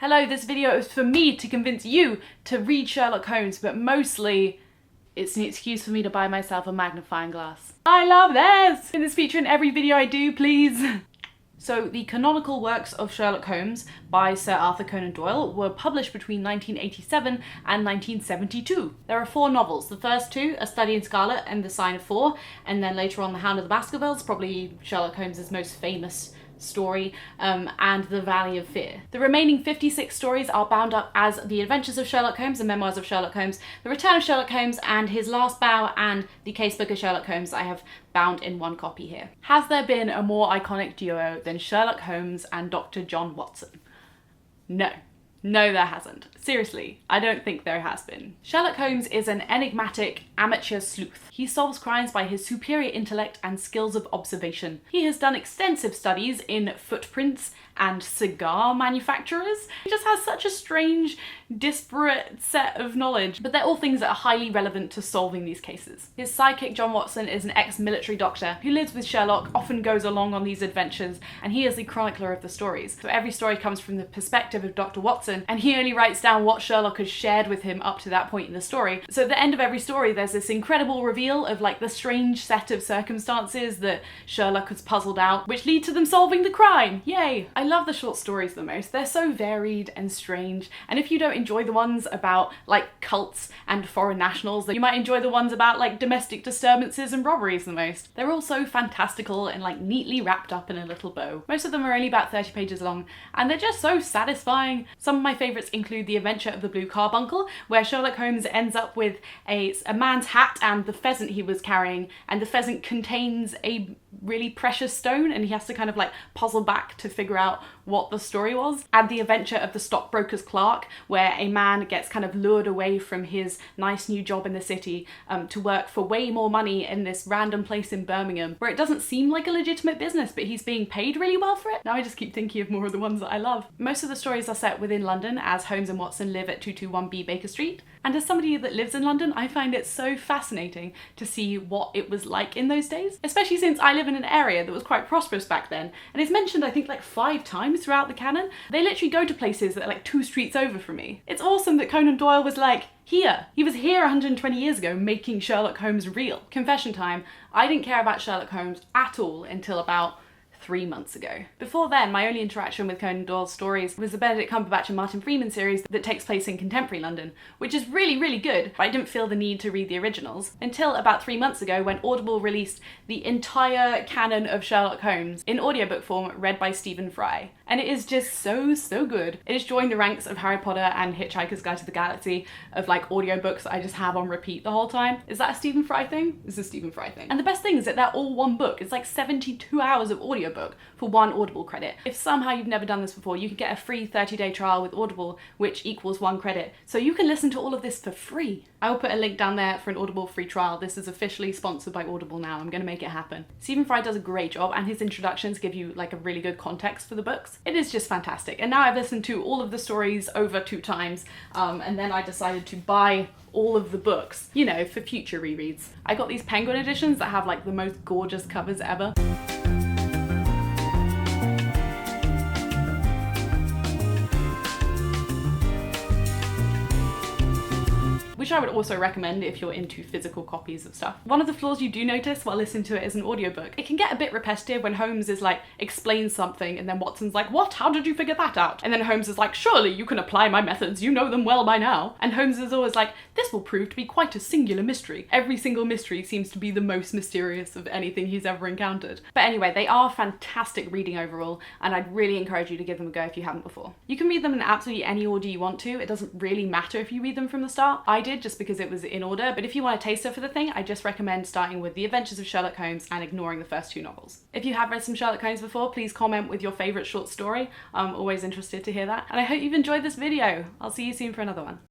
Hello, this video is for me to convince you to read Sherlock Holmes, but mostly it's an excuse for me to buy myself a magnifying glass. I love this! In this feature in every video I do, please. So the canonical works of Sherlock Holmes by Sir Arthur Conan Doyle were published between 1987 and 1972. There are 4 novels. The first 2, A Study in Scarlet and The Sign of Four, and then later on The Hound of the Baskervilles, probably Sherlock Holmes' most famous story, and The Valley of Fear. The remaining 56 stories are bound up as The Adventures of Sherlock Holmes, The Memoirs of Sherlock Holmes, The Return of Sherlock Holmes, and His Last Bow, and The Casebook of Sherlock Holmes. I have bound in one copy here. Has there been a more iconic duo than Sherlock Holmes and Dr. John Watson? No. No, there hasn't. Seriously, I don't think there has been. Sherlock Holmes is an enigmatic amateur sleuth. He solves crimes by his superior intellect and skills of observation. He has done extensive studies in footprints and cigar manufacturers. He just has such a strange, disparate set of knowledge, but they're all things that are highly relevant to solving these cases. His sidekick John Watson is an ex-military doctor who lives with Sherlock, often goes along on these adventures, and he is the chronicler of the stories. So every story comes from the perspective of Dr. Watson, and he only writes down what Sherlock has shared with him up to that point in the story. So at the end of every story, there's this incredible reveal of like the strange set of circumstances that Sherlock has puzzled out, which lead to them solving the crime. Yay! I love the short stories the most. They're so varied and strange, and if you don't enjoy the ones about like cults and foreign nationals, then you might enjoy the ones about like domestic disturbances and robberies the most. They're all so fantastical and like neatly wrapped up in a little bow. Most of them are only about 30 pages long, and they're just so satisfying. Some of my favourites include The Adventure of the Blue Carbuncle, where Sherlock Holmes ends up with a man's hat and the pheasant he was carrying, and the pheasant contains a really precious stone, and he has to kind of like puzzle back to figure out what the story was. And The Adventure of the Stockbroker's Clerk, where a man gets kind of lured away from his nice new job in the city to work for way more money in this random place in Birmingham, where it doesn't seem like a legitimate business, but he's being paid really well for it. Now I just keep thinking of more of the ones that I love. Most of the stories are set within London, as Holmes and Watson live at 221B Baker Street. And as somebody that lives in London, I find it so fascinating to see what it was like in those days, especially since I live in an area that was quite prosperous back then, and it's mentioned I think like 5 times throughout the canon. They literally go to places that are like 2 streets over from me. It's awesome that Conan Doyle was like, here. He was here 120 years ago making Sherlock Holmes real. Confession time, I didn't care about Sherlock Holmes at all until about 3 months ago. Before then, my only interaction with Conan Doyle's stories was the Benedict Cumberbatch and Martin Freeman series that takes place in contemporary London, which is really, really good, but I didn't feel the need to read the originals until about 3 months ago when Audible released the entire canon of Sherlock Holmes in audiobook form read by Stephen Fry. And it is just so, so good. It has joined the ranks of Harry Potter and Hitchhiker's Guide to the Galaxy of like audiobooks that I just have on repeat the whole time. Is that a Stephen Fry thing? It's a Stephen Fry thing. And the best thing is that they're all one book. It's like 72 hours of audiobook for 1 Audible credit. If somehow you've never done this before, you can get a free 30-day trial with Audible, which equals 1 credit. So you can listen to all of this for free. I will put a link down there for an Audible free trial. This is officially sponsored by Audible now. I'm gonna make it happen. Stephen Fry does a great job, and his introductions give you like a really good context for the books. It is just fantastic. And now I've listened to all of the stories over 2 times, and then I decided to buy all of the books, you know, for future rereads. I got these Penguin editions that have like the most gorgeous covers ever. Which I would also recommend if you're into physical copies of stuff. One of the flaws you do notice while listening to it as an audiobook, it can get a bit repetitive when Holmes is like, explains something, and then Watson's like, what? How did you figure that out? And then Holmes is like, surely you can apply my methods, you know them well by now. And Holmes is always like, this will prove to be quite a singular mystery. Every single mystery seems to be the most mysterious of anything he's ever encountered. But anyway, they are fantastic reading overall, and I'd really encourage you to give them a go if you haven't before. You can read them in absolutely any order you want to. It doesn't really matter if you read them from the start. I did, just because it was in order, but if you want a taster for the thing, I just recommend starting with The Adventures of Sherlock Holmes and ignoring the first 2 novels. If you have read some Sherlock Holmes before, please comment with your favourite short story. I'm always interested to hear that. And I hope you've enjoyed this video. I'll see you soon for another one.